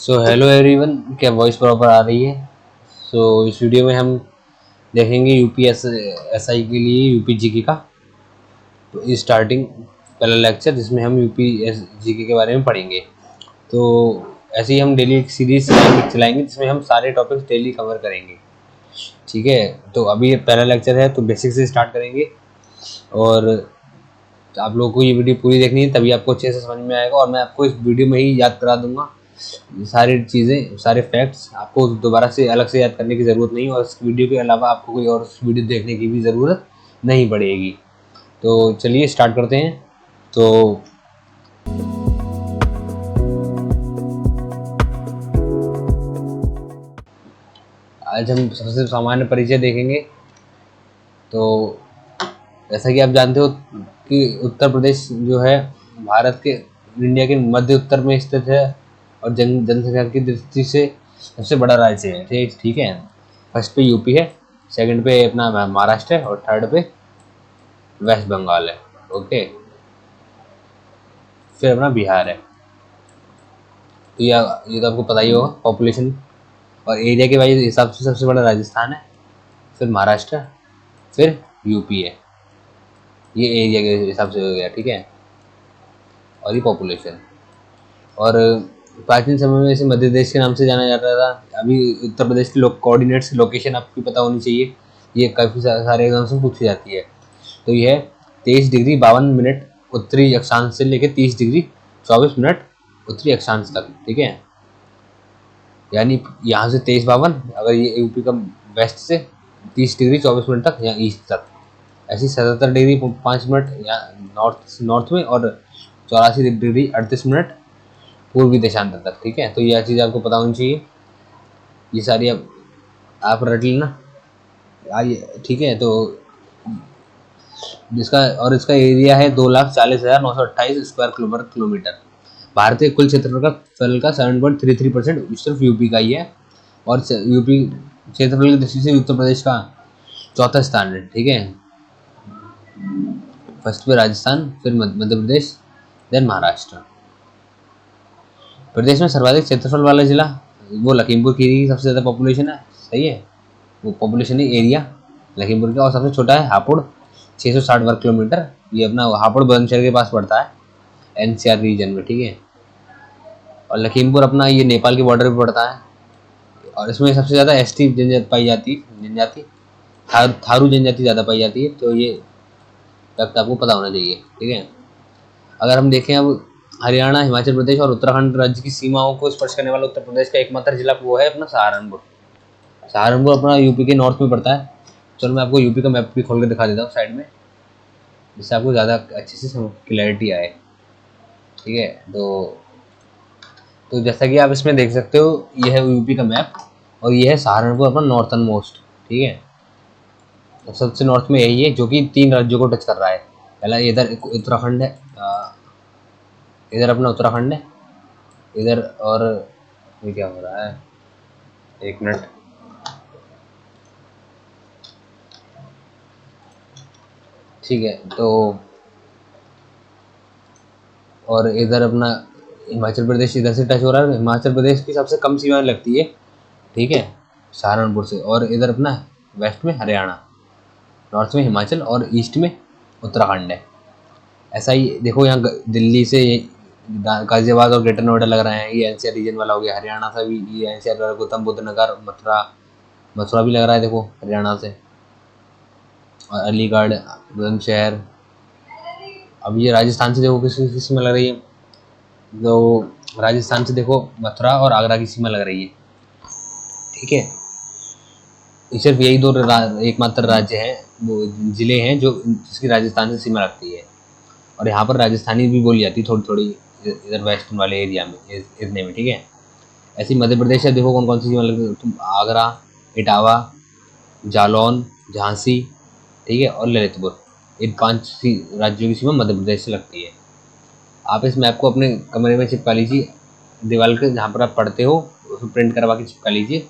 So hello everyone, क्या voice proper आ रही है? इस वीडियो में हम देखेंगे यूपीएसआई के लिए यूपी जीके का तो स्टार्टिंग पहला लेक्चर, जिसमें हम यूपी जीके के बारे में पढ़ेंगे। तो ऐसे ही हम डेली एक सीरीज चलाएंगे जिसमें हम सारे टॉपिक्स डेली कवर करेंगे। ठीक है, तो अभी ये पहला लेक्चर है तो बेसिक से स्टार्ट करेंगे। और आप लोगों को ये वीडियो पूरी देखनी है, तभी आपको अच्छे से समझ में आएगा। और मैं आपको इस वीडियो में ही याद करा दूंगा सारी चीज़ें, सारे फैक्ट्स। आपको दोबारा से अलग से याद करने की ज़रूरत नहीं, और इस वीडियो के अलावा आपको कोई और वीडियो देखने की भी ज़रूरत नहीं पड़ेगी। तो चलिए स्टार्ट करते हैं। तो आज हम सबसे सामान्य परिचय देखेंगे। तो जैसा कि आप जानते हो कि उत्तर प्रदेश जो है भारत के, इंडिया के मध्य उत्तर में स्थित है, और जनसंख्या की दृष्टि से सबसे बड़ा राज्य है। ठीक है, फर्स्ट पे यूपी है, सेकंड पे अपना महाराष्ट्र है, और थर्ड पे वेस्ट बंगाल है। ओके, फिर अपना बिहार है। तो ये तो आपको पता ही होगा। पॉपुलेशन और एरिया के वाइज हिसाब से सबसे बड़ा राजस्थान है, फिर महाराष्ट्र, फिर यूपी है। ये एरिया के हिसाब से हो गया, ठीक है। और ये पॉपुलेशन। और प्राचीन समय में इसे मध्य प्रदेश के नाम से जाना जाता था। अभी उत्तर प्रदेश की कोऑर्डिनेट्स लोकेशन आपकी पता होनी चाहिए, ये काफ़ी सारे एग्जाम्स में पूछी जाती है। तो ये है 23 डिग्री 52 मिनट उत्तरी अक्षांश से लेकर 30 डिग्री 24 मिनट उत्तरी अक्षांश तक, ठीक है। यानी यहाँ से 23 52, अगर ये यूपी का वेस्ट से 30 डिग्री 24 मिनट तक, या ईस्ट तक। ऐसी 77 डिग्री 5 मिनट या नॉर्थ में, और 84 डिग्री 38 मिनट पूर्वी देशांतर तक, ठीक है। तो यह चीज़ आपको पता होनी चाहिए। ये सारी आप रट लेना, आइए, ठीक है। तो इसका एरिया है 2,40,928 स्क्वायर किलोमीटर। भारतीय कुल क्षेत्रफल का 7.33% सिर्फ यूपी का ही है। और यूपी क्षेत्रफल की दृष्टि से उत्तर प्रदेश का चौथा स्थान है, ठीक है। फर्स्ट पे राजस्थान, फिर मध्य प्रदेश, देन महाराष्ट्र। प्रदेश में सर्वाधिक क्षेत्रफल वाला जिला वो लखीमपुर खीरी की सबसे ज़्यादा पॉपुलेशन है, सही है। वो पॉपुलेशन ही एरिया लखीमपुर का। और सबसे छोटा है हापुड़, 660 वर्ग किलोमीटर। ये अपना हापुड़ बुलंदशहर के पास पड़ता है, एनसीआर रीजन में, ठीक है। और लखीमपुर अपना ये नेपाल के बॉर्डर पे पड़ता है। और इसमें सबसे ज़्यादा एसटी जनजाति पाई जाती है, थारू जनजाति ज़्यादा पाई जाती है। तो ये फैक्ट आपको पता होना चाहिए, ठीक है। अगर हम देखें अब, हरियाणा, हिमाचल प्रदेश और उत्तराखंड राज्य की सीमाओं को स्पर्श करने वाला उत्तर प्रदेश का एकमात्र जिला वो है अपना सहारनपुर। सहारनपुर अपना यूपी के नॉर्थ में पड़ता है। चलो मैं आपको यूपी का मैप भी खोल के दिखा देता हूँ साइड में, जिससे आपको ज़्यादा अच्छे से क्लैरिटी आए, ठीक है। तो जैसा कि आप इसमें देख सकते हो, ये है यूपी का मैप, और ये है सहारनपुर अपना नॉर्थन मोस्ट, ठीक है। तो सबसे नॉर्थ में यही है, जो कि 3 राज्यों को टच कर रहा है। पहला इधर उत्तराखंड है, इधर अपना उत्तराखंड है, इधर। और ये क्या हो रहा है, एक मिनट, ठीक है। तो और इधर अपना हिमाचल प्रदेश इधर से टच हो रहा है। हिमाचल प्रदेश की सबसे कम सीमा लगती है, ठीक है, सहारनपुर से। और इधर अपना वेस्ट में हरियाणा, नॉर्थ में हिमाचल, और ईस्ट में उत्तराखंड है। ऐसा ही देखो, यहाँ दिल्ली से गाजियाबाद और ग्रेटर नोएडा लग रहे हैं, ये एनसीआर रीजन वाला हो गया। हरियाणा से भी ये एनसीआर वाला, गौतम बुद्ध नगर, मथुरा भी लग रहा है, देखो हरियाणा से। और अलीगढ़, बुलंदशहर। अब ये राजस्थान से देखो किस सीमा लग रही है, तो राजस्थान से देखो मथुरा और आगरा की सीमा लग रही है, ठीक है। सिर्फ यही 2 एकमात्र राज्य हैं, वो जिले हैं जो जिसकी राजस्थान से सीमा लगती है। और यहाँ पर राजस्थानी भी बोली जाती है थोड़ी थोड़ी, इधर वेस्टर्न वाले एरिया में, इतने में, ठीक है। ऐसे मध्य प्रदेश से देखो कौन कौन सी सीमा लगती है, आगरा, इटावा, जालौन, झांसी, ठीक है, और ललितपुर। इन 5 राज्यों की सीमा मध्य प्रदेश से लगती है। आप इस मैप को अपने कमरे में चिपका लीजिए, दीवार के जहाँ पर आप पढ़ते हो उसको प्रिंट करवा के चिपका लीजिए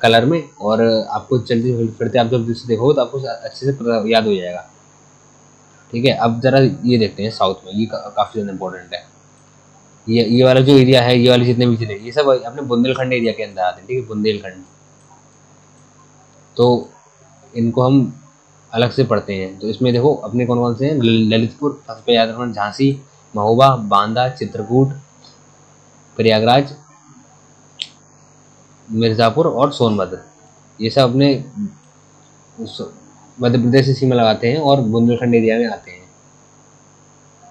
कलर में। और आपको चलते फिरते आप जब देखोगे तो आपको अच्छे से याद हो जाएगा, ठीक है। अब जरा ये देखते हैं साउथ में, ये काफ़ी ज़्यादा इंपॉर्टेंट है। ये वाला जो एरिया है, ये वाले जितने भी जिले, ये सब अपने बुंदेलखंड एरिया के अंदर आते हैं, ठीक है, बुंदेलखंड। तो इनको हम अलग से पढ़ते हैं। तो इसमें देखो अपने कौन कौन से हैं, ललितपुर सबसे पे याद रखना, झांसी, महोबा, बांदा, चित्रकूट, प्रयागराज, मिर्ज़ापुर और सोनभद्र, ये सब अपने मध्य प्रदेश से सीमा लगाते हैं और बुंदेलखंड एरिया में आते हैं,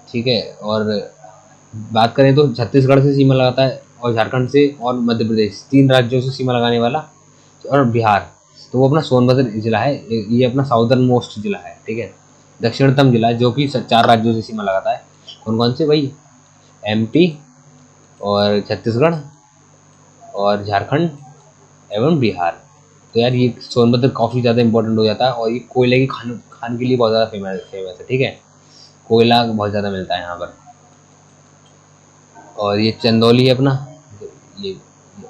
ठीक है। और बात करें तो छत्तीसगढ़ से सीमा लगाता है और झारखंड से और मध्य प्रदेश, 3 राज्यों से सीमा लगाने वाला, और बिहार, तो वो अपना सोनभद्र जिला है, ये अपना साउदर्न मोस्ट जिला है, ठीक है, दक्षिणतम जिला जो कि 4 राज्यों से सीमा लगाता है। कौन कौन से भाई, एमपी और छत्तीसगढ़ और झारखंड एवं बिहार। तो यार ये सोनभद्र काफ़ी ज़्यादा इंपॉर्टेंट हो जाता है, और ये कोयले की खान के लिए बहुत ज़्यादा फेमस है, ठीक है, कोयला बहुत ज़्यादा मिलता है यहाँ पर। और ये चंदौली है अपना, ये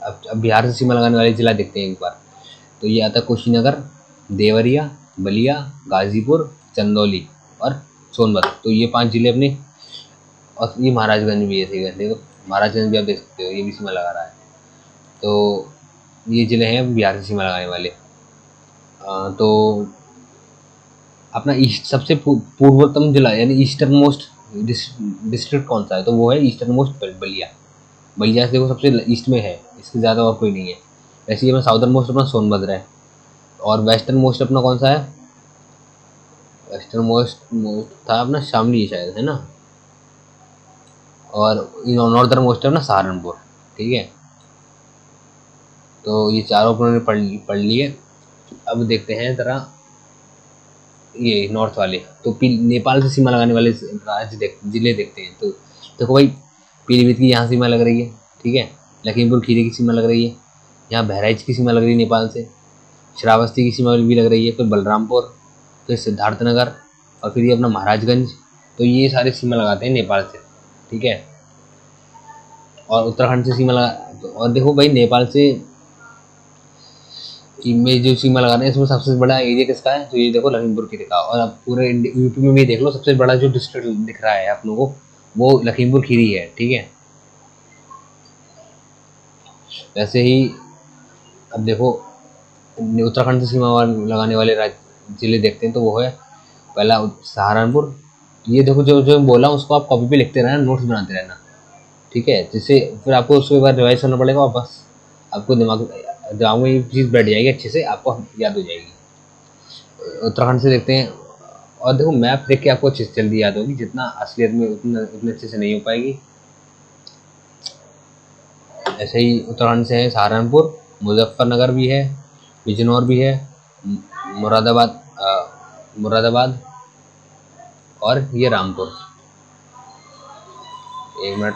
अब बिहार से सीमा लगाने वाले जिला देखते हैं एक बार। तो ये आता है कुशीनगर, देवरिया, बलिया, गाजीपुर, चंदौली और सोनभद्र। तो ये 5 जिले अपने, और ये महाराजगंज भी है, सही है, देखो महाराजगंज भी आप देख सकते हो, ये भी सीमा लगा रहा है। तो ये जिले हैं बिहार से सीमा लगाने वाले। तो अपना ईस्ट सबसे पूर्वोत्तम जिला यानी ईस्टर्न मोस्ट डिस्ट्रिक्ट कौन सा है, तो वो है ईस्टर्न मोस्ट बलिया। बलिया से देखो सबसे ईस्ट में है, इससे ज़्यादा और कोई नहीं है। वैसे ही अपना साउदर्न मोस्ट अपना सोनभद्र है। और वेस्टर्न मोस्ट अपना कौन सा है, वेस्टर्न मोस्ट था अपना शामली शायद, है ना। और नॉर्दर्न मोस्ट है अपना सहारनपुर, ठीक है। तो ये चारों अपने पढ़ लिए। अब देखते हैं ज़रा ये नॉर्थ वाले, तो नेपाल से सीमा लगाने वाले राज्य जिले देखते हैं। तो देखो भाई, पीलीभीत की यहाँ सीमा लग रही है, ठीक है, लखीमपुर खीरी की सीमा लग रही है, यहाँ बहराइच की सीमा लग रही है नेपाल से, श्रावस्ती की सीमा भी लग रही है, फिर बलरामपुर, फिर सिद्धार्थनगर, और फिर ये अपना महाराजगंज। तो ये सारे सीमा लगाते हैं नेपाल से, ठीक है। और उत्तराखंड से सीमा लगा, और देखो भाई नेपाल से में जो सीमा लगा रहे हैं इसमें सबसे बड़ा एरिया किसका है, तो ये देखो लखीमपुर खीरी का। और अब पूरे यूपी में भी देख लो, सबसे बड़ा जो डिस्ट्रिक्ट दिख रहा है आप लोगों को, वो लखीमपुर खीरी है, ठीक है। वैसे ही अब देखो उत्तराखंड से सीमा लगाने वाले जिले देखते हैं, तो वो है पहला सहारनपुर। ये देखो जो जो बोला उसको आप कॉपी पे लिखते रहना, नोट्स बनाते रहना, ठीक है, जिससे फिर आपको उसके बाद रिवाइज करना पड़ेगा, और बस आपको दिमाग में ये चीज़ बैठ जाएगी, अच्छे से आपको याद हो जाएगी। उत्तराखंड से देखते हैं, और देखो मैप देख के आपको अच्छे से जल्दी याद होगी, जितना असलियत में उतने अच्छे से नहीं हो पाएगी। ऐसे ही उत्तराखंड से है सहारनपुर, मुजफ्फरनगर भी है, बिजनौर भी है, मुरादाबाद और ये रामपुर। एक मिनट,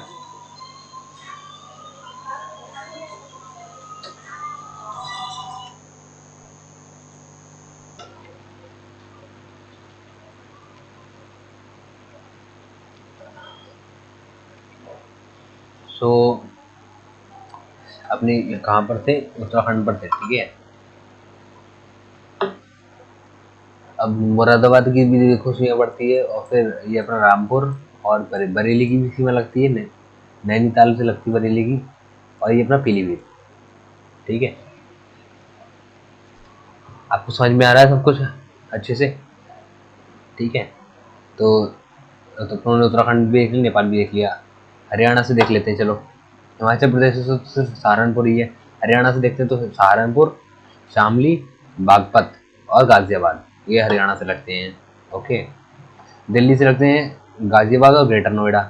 सो अपने कहाँ पर थे, उत्तराखंड पर थे, ठीक है। अब मुरादाबाद की भी देखो सीमा पड़ती है, और फिर ये अपना रामपुर, और बरेली की भी सीमा लगती है, नैनीताल से लगती है बरेली की, और ये अपना पीलीभीत, ठीक है। आपको समझ में आ रहा है सब कुछ अच्छे से, ठीक है। तो उन्होंने उत्तराखंड भी देख लिया, नेपाल भी देख लिया। हरियाणा से देख लेते हैं, चलो। हिमाचल प्रदेश से तो सिर्फ सहारनपुर ही है। हरियाणा से देखते हैं तो सहारनपुर, शामली, बागपत और गाजियाबाद, ये हरियाणा से लगते हैं, ओके। दिल्ली से लगते हैं गाजियाबाद और ग्रेटर नोएडा,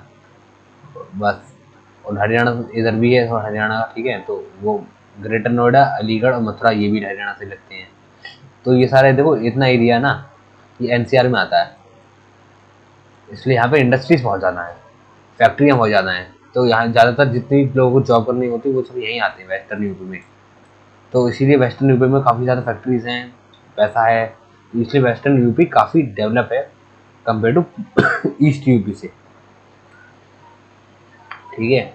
बस। और हरियाणा इधर भी है हरियाणा का, ठीक है, तो वो ग्रेटर नोएडा, अलीगढ़ और मथुरा, ये भी हरियाणा से लगते हैं। तो ये सारे देखो इतना एरिया ना, ये एनसीआर में आता है, इसलिए यहाँ पे इंडस्ट्रीज बहुत ज़्यादा हैं, फैक्ट्रियाँ बहुत ज़्यादा हैं। तो यहाँ ज़्यादातर जितनी लोगों को जॉब करनी होती है वो सब यहीं आते हैं वेस्टर्न यूपी में। तो इसीलिए वेस्टर्न यूपी में काफ़ी ज़्यादा फैक्ट्रीज हैं, पैसा है, इसलिए वेस्टर्न यूपी काफ़ी डेवलप है कंपेयर टू ईस्ट यूपी से, ठीक है।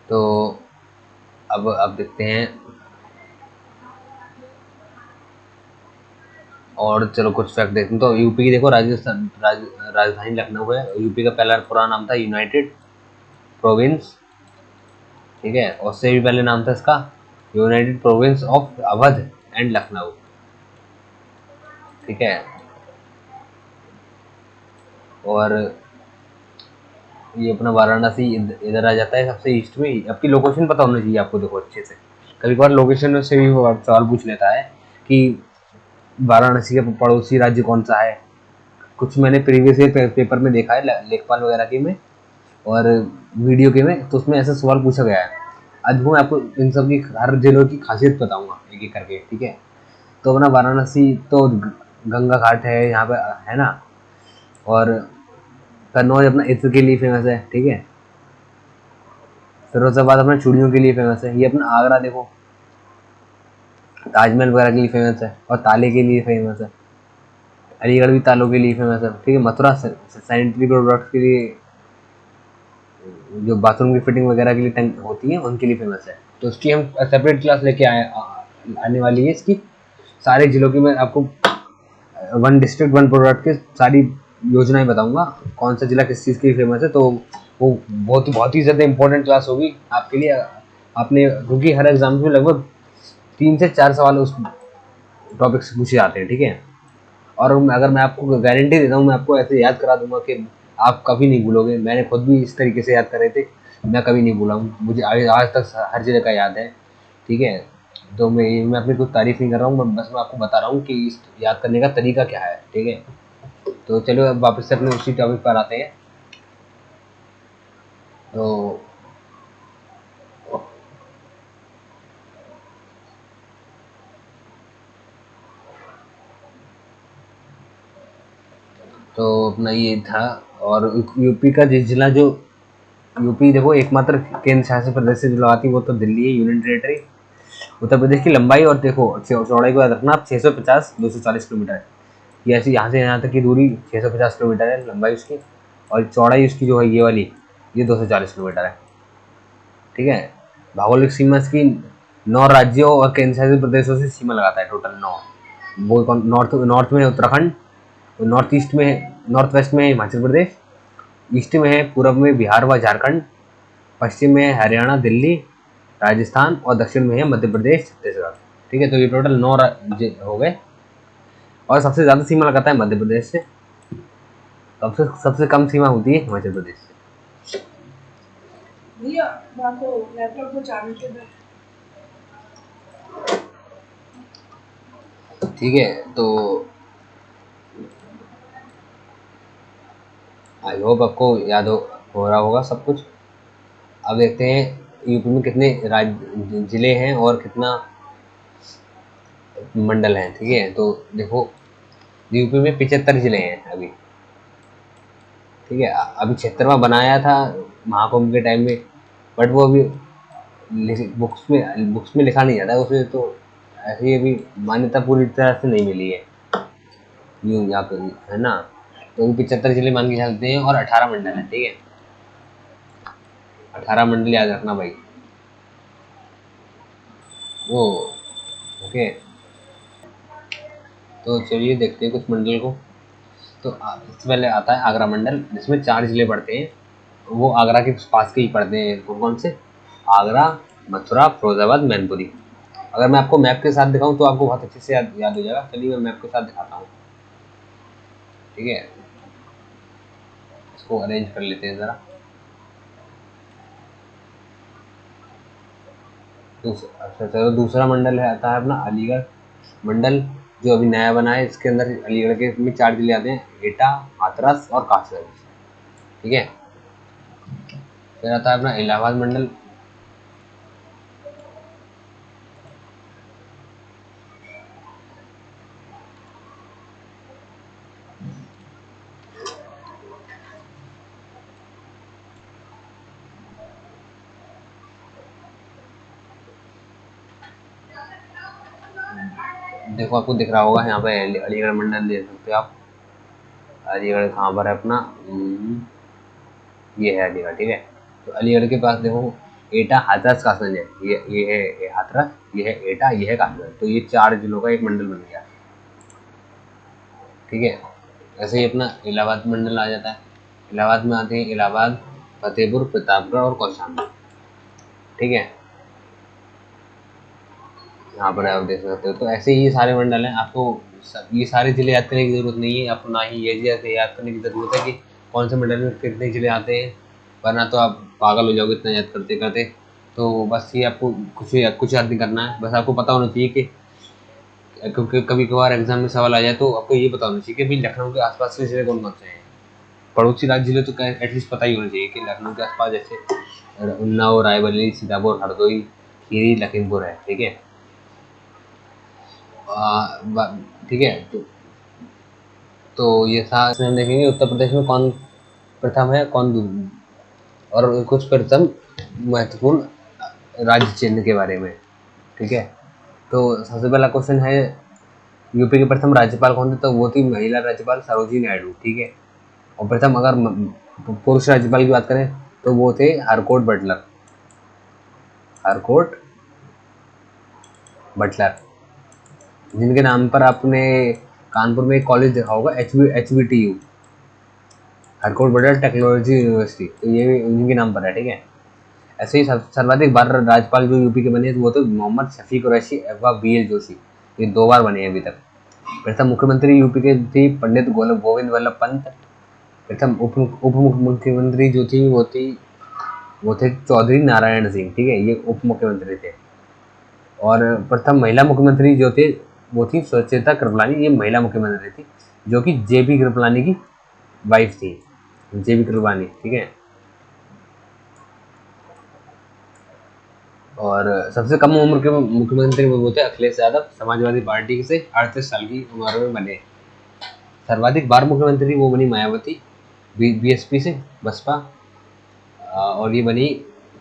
तो अब देखते हैं, और चलो कुछ फैक्ट देखते हैं। तो यूपी की देखो राजधानी लखनऊ है। यूपी का पहला पूरा नाम था यूनाइटेड प्रोविंस ठीक है। और उससे भी पहले नाम था इसका United province of Awadh and Lucknow. ठीक है। और ये अपना वाराणसी इधर आ जाता है सबसे ईस्ट में। आपकी लोकेशन पता होना चाहिए आपको, देखो अच्छे से। कभी कभार लोकेशन से भी वो सवाल पूछ लेता है कि वाराणसी का पड़ोसी राज्य कौन सा है। कुछ मैंने प्रीवियस ईयर पेपर में देखा है, लेखपाल वगैरह के में और वीडियो के में, तो उसमें ऐसा सवाल पूछा गया है। आज मैं आपको इन सब की हर जिलों की खासियत बताऊंगा एक एक करके। ठीक है। तो अपना वाराणसी तो गंगा घाट है यहाँ पे, है ना। और कन्नौज अपना इत्र के लिए फेमस है। ठीक है। फिरोजाबाद अपना चूड़ियों के लिए फेमस है। ये अपना आगरा देखो ताजमहल वगैरह के लिए फेमस है और ताले के लिए फेमस है। अलीगढ़ भी तालों के लिए फेमस है। ठीक है। मथुरा सैनिटरी प्रोडक्ट के लिए, जो बाथरूम की फिटिंग वगैरह के लिए टंक होती है उनके लिए फेमस है। तो उसकी हम सेपरेट क्लास लेके आने वाली है इसकी। सारे जिलों की मैं आपको वन डिस्ट्रिक्ट वन प्रोडक्ट के सारी योजनाएं बताऊंगा, कौन सा जिला किस चीज़ के लिए फेमस है। तो वो बहुत ही ज़्यादा इंपॉर्टेंट क्लास होगी आपके लिए। आपने क्योंकि हर एग्जाम में लगभग 3 से 4 सवाल उस टॉपिक से पूछे जाते हैं। ठीक है। और अगर मैं आपको गारंटी देता हूँ, मैं आपको ऐसे याद करा दूंगा कि आप कभी नहीं भूलोगे। मैंने खुद भी इस तरीके से याद करे थे, मैं कभी नहीं भूला हूँ। मुझे आज तक हर जगह का याद है। ठीक है। तो मैं अपनी कुछ तारीफ नहीं कर रहा हूँ, बस मैं आपको बता रहा हूँ कि इस याद करने का तरीका क्या है। ठीक है। तो चलो अब वापस से अपने उसी टॉपिक पर आते हैं। तो अपना ये था। और यूपी का जिला जो, यूपी देखो एकमात्र केंद्र शासित प्रदेश से जो आती है वो तो दिल्ली है, यूनियन टेरेटरी। उत्तर प्रदेश की लंबाई और देखो चौड़ाई को याद रखना आप, 650 240 किलोमीटर। ये ऐसी यहाँ से यहाँ तक की दूरी 650 किलोमीटर है लंबाई उसकी, और चौड़ाई उसकी जो है ये वाली, ये 240 किलोमीटर है। ठीक है। भौगोलिक सीमा इसकी 9 राज्यों और केंद्र शासित प्रदेशों से सीमा लगाता है, टोटल 9। वो नॉर्थ नॉर्थ में उत्तराखंड, नॉर्थ ईस्ट में, नॉर्थ वेस्ट में हिमाचल प्रदेश, ईस्ट में है, पूर्व में बिहार व झारखंड, पश्चिम में है हरियाणा दिल्ली राजस्थान, और दक्षिण में है मध्य प्रदेश छत्तीसगढ़। ठीक है। तो ये टोटल 9 राज्य हो गए। और सबसे ज़्यादा सीमा लगाता है मध्य प्रदेश से, सबसे सबसे कम सीमा होती है हिमाचल प्रदेश से। भैया लैपटॉप को चार्ज के दो। ठीक है। तो आई होप आपको याद हो रहा होगा सब कुछ। अब देखते हैं यूपी में कितने राज्य जिले हैं और कितना मंडल हैं। ठीक है। तो देखो यूपी में 75 जिले हैं अभी। ठीक है। अभी 76वां बनाया था महाकुंभ के टाइम में, बट वो अभी बुक्स में लिखा नहीं जाता उसे। तो ऐसे ही अभी मान्यता पूरी तरह से नहीं मिली है यूँ यहाँ पे, है ना। तो अभी 75 जिले मान के चलते हैं और 18 मंडल है। ठीक है। 18 मंडल याद रखना भाई। वो ओके। तो चलिए देखते हैं कुछ मंडल को। तो सबसे पहले आता है आगरा मंडल, जिसमें 4 जिले पड़ते हैं। वो आगरा के पास के ही पड़ते हैं। कौन से? आगरा, मथुरा, फिरोजाबाद, मैनपुरी। अगर मैं आपको मैप के साथ दिखाऊं तो आपको बहुत अच्छे से याद हो जाएगा। चलिए मैं मैप के साथ दिखाता हूँ। ठीक है। इसको अरेंज कर लेते हैं ज़रा। अच्छा चलो, दूसरा मंडल है आता है अपना अलीगढ़ मंडल, जो अभी नया बना है। इसके अंदर अलीगढ़ के में 4 जिले आते हैं, एटा, हाथरस और कासगंज। ठीक है। फिर आता है अपना इलाहाबाद मंडल। देखो आपको दिख रहा होगा यहाँ पे अलीगढ़ मंडल देख सकते हो आप। अलीगढ़ कहाँ पर है अपना? ये है अलीगढ़। ठीक है। तो अलीगढ़ के पास देखो एटा, हाथरस, कासगंज है। ये है हाथरस, ये है एटा, ये है कासगंज। तो ये 4 जिलों का एक मंडल बन गया। ठीक है। ऐसे ही अपना इलाहाबाद मंडल आ जाता है। इलाहाबाद में आते हैं इलाहाबाद, फतेहपुर, प्रतापगढ़ और कौशाम्बी। ठीक है, यहाँ पर आप देख सकते हो। तो ऐसे ही ये सारे मंडल हैं, आपको ये सारे जिले याद करने की जरूरत नहीं है, आपको ना ही ये जिले याद करने की जरूरत है कि कौन से मंडल में कितने जिले आते हैं, वरना तो आप पागल हो जाओगे इतना याद करते करते। तो बस ये आपको कुछ याद नहीं करना है, बस आपको पता होना चाहिए कि क्योंकि कभी कभार एग्जाम में सवाल आ जाए तो आपको ये पता होना चाहिए कि भाई लखनऊ के आसपास के जिले कौन कौन से हैं। पड़ोसी राज्य जिले तो एटलीस्ट पता ही होना चाहिए कि लखनऊ के आसपास जैसे उन्नाव, रायबरेली, सीतापुर, हरदोई, खीरी, लखीमपुर है। ठीक है, ठीक है। तो ये था, इसमें हम देखेंगे उत्तर प्रदेश में कौन प्रथम है कौन और कुछ प्रथम महत्वपूर्ण राज्य चिन्ह के बारे में। ठीक है, तो सबसे पहला क्वेश्चन है यूपी के प्रथम राज्यपाल कौन थे, तो वो थी महिला राज्यपाल सरोजिनी नायडू। ठीक है, और प्रथम अगर पुरुष राज्यपाल की बात करें तो वो थे हरकोट बटलर, हरकोट बटलर, जिनके नाम पर आपने कानपुर में एक कॉलेज देखा होगा, HBTU, Harcourt Buttler technology university, तो ये भी उन्हीं के नाम पर है। ठीक है, ऐसे ही सर्वाधिक बार राज्यपाल जो यूपी के बने वो तो मोहम्मद शफी कुरैशी अथवा BL जोशी, ये 2 बार बने हैं अभी तक। प्रथम मुख्यमंत्री यूपी के थी पंडित गोविंद वल्लभ पंत। प्रथम उप मुख्यमंत्री जो थी वो थे चौधरी नारायण सिंह। ठीक है, ये उप मुख्यमंत्री थे। और प्रथम महिला मुख्यमंत्री जो थे वो थी सुचेता कृपलानी, ये महिला मुख्यमंत्री थी, जो कि JP कृपलानी की वाइफ थी, JP कृपलानी। ठीक है, और सबसे कम उम्र के मुख्यमंत्री वो थे अखिलेश यादव, समाजवादी पार्टी से 38 साल की उम्र में बने। सर्वाधिक बार मुख्यमंत्री वो बनी मायावती, BSP से, बसपा, और ये बनी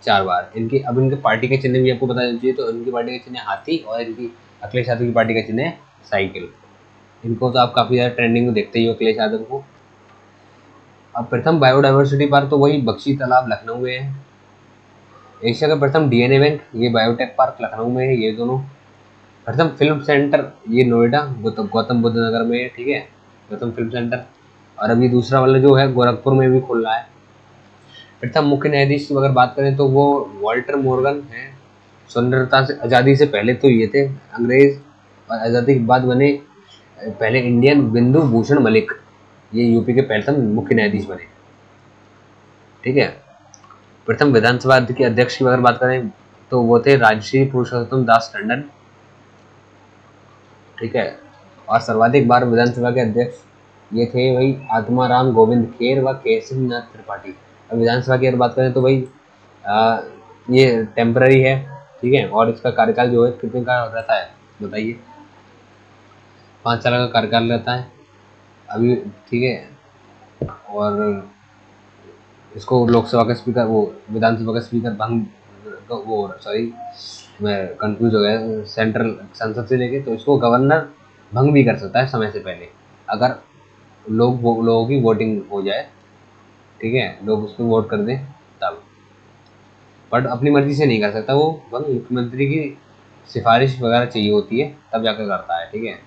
4 बार। इनके पार्टी के चिन्ह भी आपको पता चलना चाहिए, तो इनकी पार्टी का चिन्ह हाथी और इनकी अखिलेश यादव की पार्टी का चिन्ह है साइकिल। इनको तो आप काफ़ी ज़्यादा ट्रेंडिंग में देखते ही हो, अखिलेश यादव को। अब प्रथम बायोडाइवर्सिटी पार्क तो वही बख्शी तालाब लखनऊ में है। एशिया का प्रथम DNA बैंक ये बायोटेक पार्क लखनऊ में है, ये दोनों। प्रथम फिल्म सेंटर ये नोएडा गौतम बुद्ध नगर में है। ठीक है, प्रथम फिल्म सेंटर। और अभी दूसरा वाला जो है गोरखपुर में भी खुल रहा है। प्रथम मुख्य न्यायाधीश की अगर बात करें तो वो वॉल्टर मोर्गन है। स्वतंत्रता से आज़ादी से पहले तो ये थे अंग्रेज, और आज़ादी के बाद बने पहले इंडियन बिंदु भूषण मलिक, ये यूपी के प्रथम मुख्य न्यायाधीश बने। ठीक है, प्रथम विधानसभा के अध्यक्ष की अगर बात करें तो वो थे राजश्री पुरुषोत्तम दास टंडन। ठीक है, और सर्वाधिक बार विधानसभा के अध्यक्ष ये थे भाई आत्माराम गोविंद खेर व केशव नाथ त्रिपाठी। अब विधानसभा की अगर बात करें तो भाई ये टेम्पररी है। ठीक है, और इसका कार्यकाल जो है कितने का रहता है बताइए, 5 साल का कार्यकाल रहता है अभी। ठीक है, और इसको लोकसभा का स्पीकर, वो विधानसभा का स्पीकर भंग, वो सॉरी मैं कंफ्यूज हो गया, सेंट्रल संसद से लेके, तो इसको गवर्नर भंग भी कर सकता है समय से पहले, अगर लोगों की वोटिंग हो जाए। ठीक है, लोग उसको वोट कर दें तब, बट अपनी मर्जी से नहीं कर सकता वो भंग, मुख्यमंत्री की सिफारिश वगैरह चाहिए होती है तब जाकर करता है। ठीक है,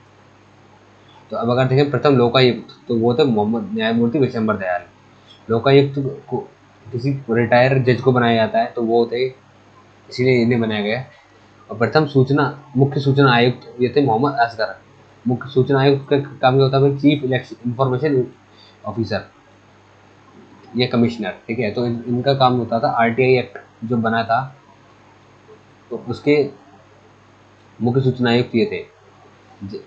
तो अब अगर देखें प्रथम लोकायुक्त तो वो थे मोहम्मद न्यायमूर्ति विशंबर दयाल। लोकायुक्त को किसी रिटायर जज को बनाया जाता है, तो वो थे, इसीलिए इन्हें बनाया गया। और प्रथम मुख्य सूचना आयुक्त ये थे मोहम्मद असगर। मुख्य सूचना आयुक्त का काम क्या होता है, चीफ इलेक्शन इंफॉर्मेशन ऑफिसर, ये कमिश्नर। ठीक है, तो इनका काम होता था, RTI एक्ट जो बना था तो उसके मुख्य सूचना आयुक्त ये थे।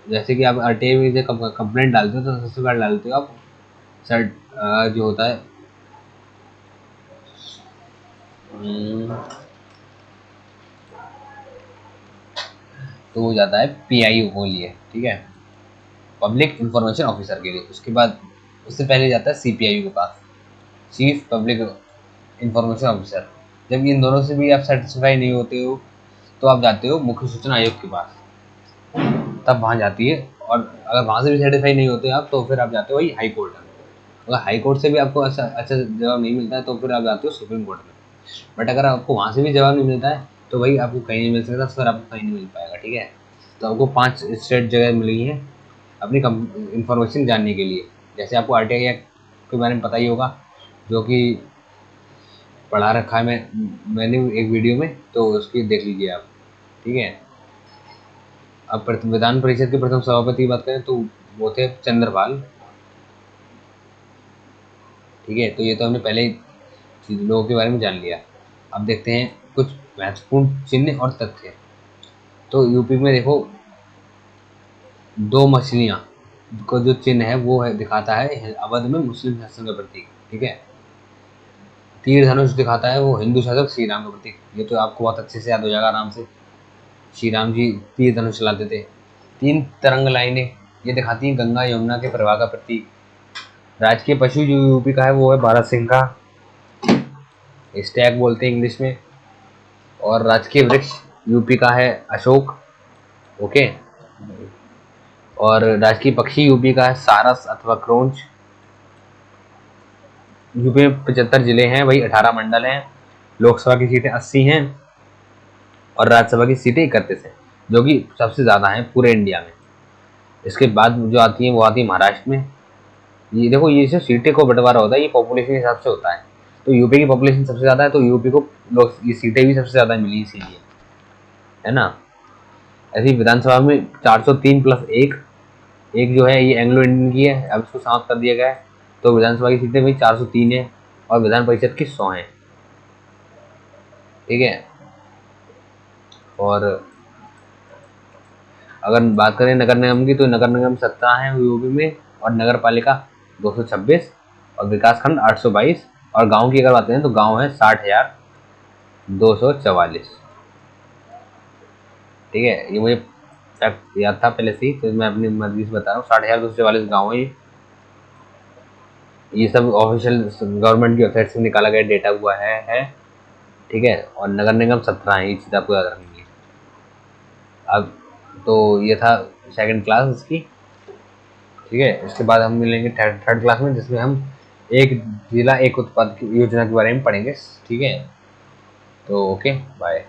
जैसे कि आप RTI में कंप्लेंट डालते हो तो सबसे पहले डालते हो आप सर जो होता है तो वो जाता है PIO को लिए। ठीक है, पब्लिक इंफॉर्मेशन ऑफिसर के लिए। उसके बाद उससे पहले जाता है CPIO के पास, चीफ पब्लिक इंफॉर्मेशन ऑफिसर। जब इन दोनों से भी आप सेटिस्फाई नहीं होते हो तो आप जाते हो मुख्य सूचना आयोग के पास, तब वहाँ जाती है। और अगर वहाँ से भी सेटिस्फाई नहीं होते आप तो फिर आप जाते हो वही हाई कोर्ट में। अगर हाई कोर्ट से भी आपको अच्छा जवाब नहीं मिलता है तो फिर आप जाते हो सुप्रीम कोर्ट में। बट अगर आपको वहाँ से भी जवाब नहीं मिलता है तो भाई आपको कहीं नहीं मिल सकता, फिर आपको कहीं नहीं मिल पाएगा। ठीक है, तो आपको 5 स्टेट जगह मिली हैं अपनी इंफॉर्मेशन जानने के लिए। जैसे आपको RTI एक्ट के बारे में पता ही होगा, जो कि पढ़ा रखा है मैंने एक वीडियो में, तो उसकी देख लीजिए आप। ठीक है। अब विधान परिषद के प्रथम सभापति की बात करें तो वो थे चंद्रपाल। ठीक है, तो ये तो हमने पहले ही लोगों के बारे में जान लिया। अब देखते हैं कुछ महत्वपूर्ण चिन्ह और तथ्य। तो यूपी में देखो, दो मछलियां को जो चिन्ह है वो है दिखाता है अवध में मुस्लिम शासन का प्रतीक। ठीक है। तीर धनुष दिखाता है वो हिंदू शासक श्री राम का प्रतीक। ये तो आपको बहुत अच्छे से याद हो जाएगा आराम से। श्री राम जी तीर धनुष चलाते थे। तीन तरंग लाइनें ये दिखाती हैं गंगा यमुना के प्रवाह का प्रतीक। राजकीय पशु जो यूपी का है वो है बारहसिंघा, स्टैग बोलते हैं इंग्लिश में। और राजकीय वृक्ष यूपी का है अशोक। ओके। और राजकीय पक्षी यूपी का है सारस अथवा क्रोंच। यूपी में 75 जिले हैं, वही 18 मंडल हैं। लोकसभा की सीटें 80 हैं और राज्यसभा की सीटें 31 हैं, जो कि सबसे ज़्यादा हैं पूरे इंडिया में। इसके बाद जो आती हैं वो आती है महाराष्ट्र में। ये देखो, ये जो सीटें को बंटवारा होता है ये पॉपुलेशन के हिसाब से होता है। तो यूपी की पॉपुलेशन सबसे ज़्यादा है, तो यूपी को ये सीटें भी सबसे ज़्यादा मिली इसीलिए, है ना। ऐसी विधानसभा में 403 प्लस एक जो है ये एंग्लो इंडियन की है, अब इसको समाप्त कर दिया गया है। तो विधानसभा की सीटें भाई 403 है और विधान परिषद की 100 है। ठीक है। और अगर बात करें नगर निगम की, तो नगर निगम 17 है यूपी में, और नगर पालिका 226 और विकास खंड 822। और गांव की अगर बात करें तो गांव है 60,244। ठीक है, ये मुझे फैक्ट याद था पहले से ही, तो मैं अपनी मर्जी से बता रहा हूँ। 60,244 गाँव है ये सब ऑफिशियल गवर्नमेंट की वेबसाइट से निकाला गया डेटा हुआ है। ठीक है। और नगर निगम 17 है, ये चीज़ आपको याद रखनी है। अब तो ये था सेकंड क्लास इसकी। ठीक है। इसके बाद हम मिलेंगे थर्ड क्लास में, जिसमें हम एक जिला एक उत्पाद की योजना के बारे में पढ़ेंगे। ठीक है। तो ओके, बाय।